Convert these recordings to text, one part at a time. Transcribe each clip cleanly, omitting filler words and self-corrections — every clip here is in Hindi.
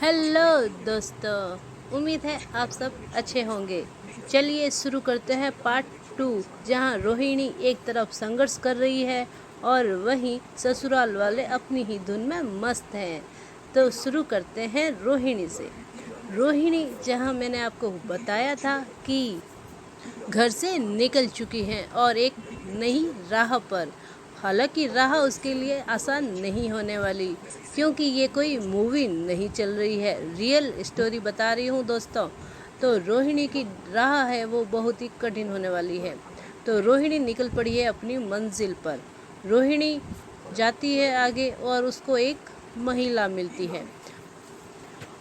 हेलो दोस्तों, उम्मीद है आप सब अच्छे होंगे। चलिए शुरू करते हैं पार्ट 2, जहां रोहिणी एक तरफ संघर्ष कर रही है और वहीं ससुराल वाले अपनी ही धुन में मस्त हैं। तो शुरू करते हैं रोहिणी से। रोहिणी, जहां मैंने आपको बताया था कि घर से निकल चुकी हैं और एक नई राह पर। हालांकि राह उसके लिए आसान नहीं होने वाली, क्योंकि ये कोई मूवी नहीं चल रही है, रियल स्टोरी बता रही हूँ दोस्तों। तो रोहिणी की राह है वो बहुत ही कठिन होने वाली है। तो रोहिणी निकल पड़ी है अपनी मंजिल पर। रोहिणी जाती है आगे और उसको एक महिला मिलती है।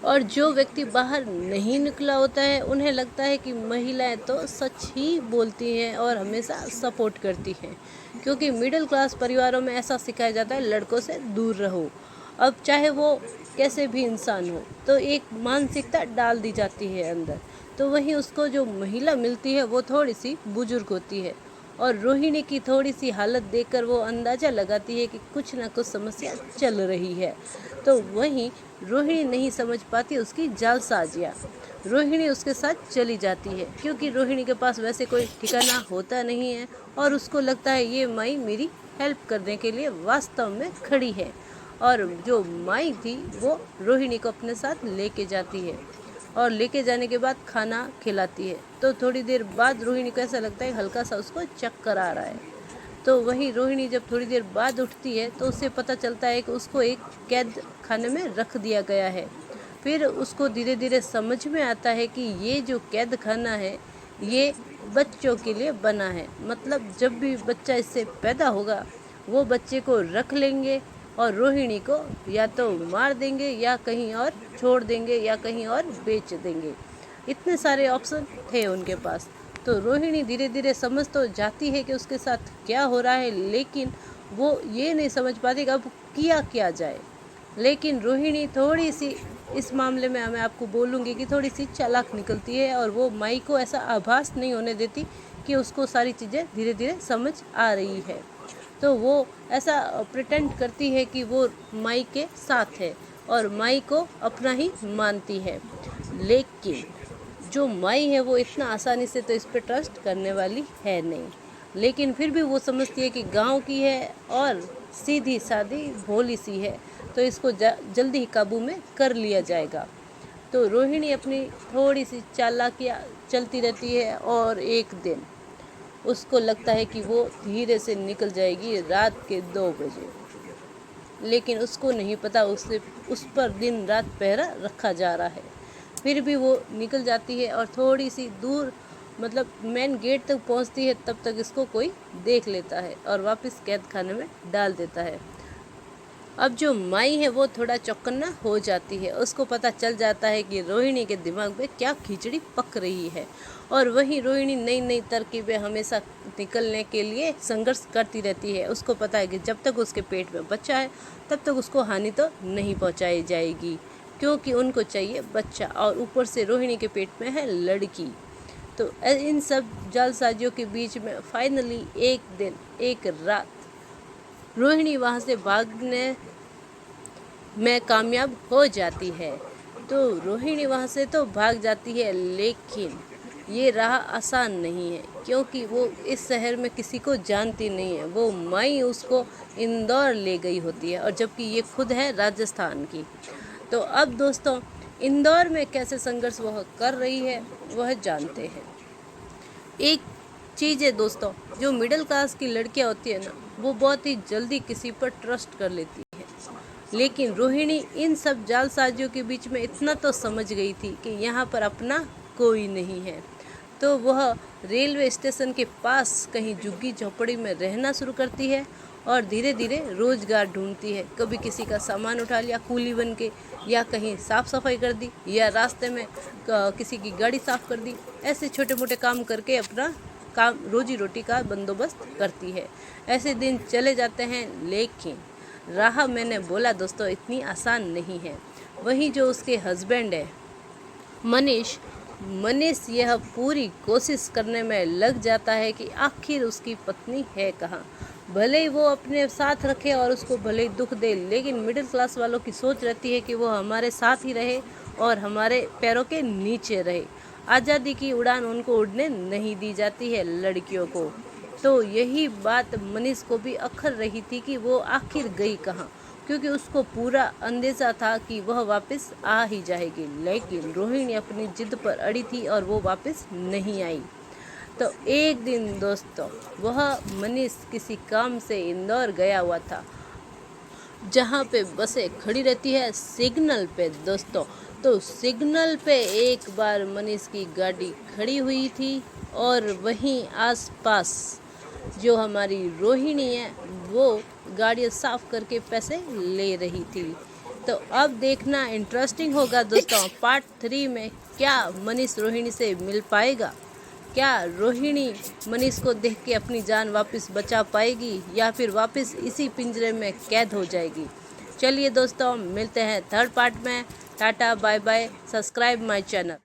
और जो व्यक्ति बाहर नहीं निकला होता है उन्हें लगता है कि महिलाएं तो सच ही बोलती हैं और हमेशा सपोर्ट करती हैं, क्योंकि मिडिल क्लास परिवारों में ऐसा सिखाया जाता है, लड़कों से दूर रहो। अब चाहे वो कैसे भी इंसान हो, तो एक मानसिकता डाल दी जाती है अंदर। तो वहीं उसको जो महिला मिलती है वो थोड़ी सी बुजुर्ग होती है, और रोहिणी की थोड़ी सी हालत देखकर वो अंदाज़ा लगाती है कि कुछ ना कुछ समस्या चल रही है। तो वहीं रोहिणी नहीं समझ पाती उसकी जालसाजियाँ। रोहिणी उसके साथ चली जाती है, क्योंकि रोहिणी के पास वैसे कोई ठिकाना होता नहीं है और उसको लगता है ये माई मेरी हेल्प करने के लिए वास्तव में खड़ी है। और जो माई थी वो रोहिणी को अपने साथ लेके जाती है और लेके जाने के बाद खाना खिलाती है। तो थोड़ी देर बाद रोहिणी को ऐसा लगता है हल्का सा उसको चक्कर आ रहा है। तो वहीं रोहिणी जब थोड़ी देर बाद उठती है तो उसे पता चलता है कि उसको एक कैद खाने में रख दिया गया है। फिर उसको धीरे धीरे समझ में आता है कि ये जो कैद खाना है ये बच्चों के लिए बना है। मतलब जब भी बच्चा इससे पैदा होगा वो बच्चे को रख लेंगे और रोहिणी को या तो मार देंगे या कहीं और छोड़ देंगे या कहीं और बेच देंगे। इतने सारे ऑप्शन थे उनके पास। तो रोहिणी धीरे धीरे समझ तो जाती है कि उसके साथ क्या हो रहा है, लेकिन वो ये नहीं समझ पाती कि अब किया क्या जाए। लेकिन रोहिणी थोड़ी सी इस मामले में मैं आपको बोलूँगी कि थोड़ी सी चालाक निकलती है, और वो माई को ऐसा आभास नहीं होने देती कि उसको सारी चीज़ें धीरे धीरे समझ आ रही है। तो वो ऐसा प्रिटेंड करती है कि वो माई के साथ है और माई को अपना ही मानती है। लेकिन जो माई है वो इतना आसानी से तो इस पर ट्रस्ट करने वाली है नहीं। लेकिन फिर भी वो समझती है कि गांव की है और सीधी सादी भोली सी है, तो इसको जल्दी ही काबू में कर लिया जाएगा। तो रोहिणी अपनी थोड़ी सी चालाकियाँ चलती रहती है और एक दिन उसको लगता है कि वो धीरे से निकल जाएगी रात के 2 बजे। लेकिन उसको नहीं पता उस पर दिन रात पहरा रखा जा रहा है। फिर भी वो निकल जाती है और थोड़ी सी दूर, मतलब मेन गेट तक पहुंचती है, तब तक इसको कोई देख लेता है और वापस कैद खाने में डाल देता है। अब जो माई है वो थोड़ा चौकन्ना हो जाती है। उसको पता चल जाता है कि रोहिणी के दिमाग में क्या खिचड़ी पक रही है। और वहीं रोहिणी नई नई तरकीबें हमेशा निकलने के लिए संघर्ष करती रहती है। उसको पता है कि जब तक उसके पेट में बच्चा है तब तक उसको हानि तो नहीं पहुंचाई जाएगी, क्योंकि उनको चाहिए बच्चा, और ऊपर से रोहिणी के पेट में है लड़की। तो इन सब जालसाजियों के बीच में फाइनली एक दिन एक रात रोहिणी वहाँ से भागने में कामयाब हो जाती है। तो रोहिणी वहाँ से तो भाग जाती है, लेकिन ये राह आसान नहीं है, क्योंकि वो इस शहर में किसी को जानती नहीं है। वो माई उसको इंदौर ले गई होती है, और जबकि ये खुद है राजस्थान की। तो अब दोस्तों, इंदौर में कैसे संघर्ष वह कर रही है वह जानते हैं। एक चीज़ है दोस्तों, जो मिडिल क्लास की लड़कियां होती है ना, वो बहुत ही जल्दी किसी पर ट्रस्ट कर लेती है। लेकिन रोहिणी इन सब जालसाजियों के बीच में इतना तो समझ गई थी कि यहाँ पर अपना कोई नहीं है। तो वह रेलवे स्टेशन के पास कहीं झुग्गी झोपड़ी में रहना शुरू करती है और धीरे धीरे रोजगार ढूंढती है। कभी किसी का सामान उठा लिया कूली बन के, या कहीं साफ सफाई कर दी, या रास्ते में किसी की गाड़ी साफ कर दी। ऐसे छोटे मोटे काम करके अपना काम रोजी रोटी का बंदोबस्त करती है। ऐसे दिन चले जाते हैं, लेकिन राह मैंने बोला दोस्तों इतनी आसान नहीं है। वहीं जो उसके हस्बैंड है मनीष यह पूरी कोशिश करने में लग जाता है कि आखिर उसकी पत्नी है कहाँ। भले ही वो अपने साथ रखे और उसको भले ही दुख दे, लेकिन मिडिल क्लास वालों की सोच रहती है कि वो हमारे साथ ही रहे और हमारे पैरों के नीचे रहे। आज़ादी की उड़ान उनको उड़ने नहीं दी जाती है लड़कियों को। तो यही बात मनीष को भी अखर रही थी कि वो आखिर गई कहाँ, क्योंकि उसको पूरा अंदेशा था कि वह वापस आ ही जाएगी। लेकिन रोहिणी अपनी जिद पर अड़ी थी और वो वापस नहीं आई। तो एक दिन दोस्तों, वह मनीष किसी काम से इंदौर गया हुआ था, जहाँ पे बसें खड़ी रहती है सिग्नल पे दोस्तों। तो सिग्नल पे एक बार मनीष की गाड़ी खड़ी हुई थी और वहीं आसपास जो हमारी रोहिणी है वो गाड़ियाँ साफ करके पैसे ले रही थी। तो अब देखना इंटरेस्टिंग होगा दोस्तों, पार्ट 3 में क्या मनीष रोहिणी से मिल पाएगा, क्या रोहिणी मनीष को देख के अपनी जान वापस बचा पाएगी या फिर वापस इसी पिंजरे में कैद हो जाएगी। चलिए दोस्तों, मिलते हैं थर्ड पार्ट में। Tata bye bye, subscribe my channel.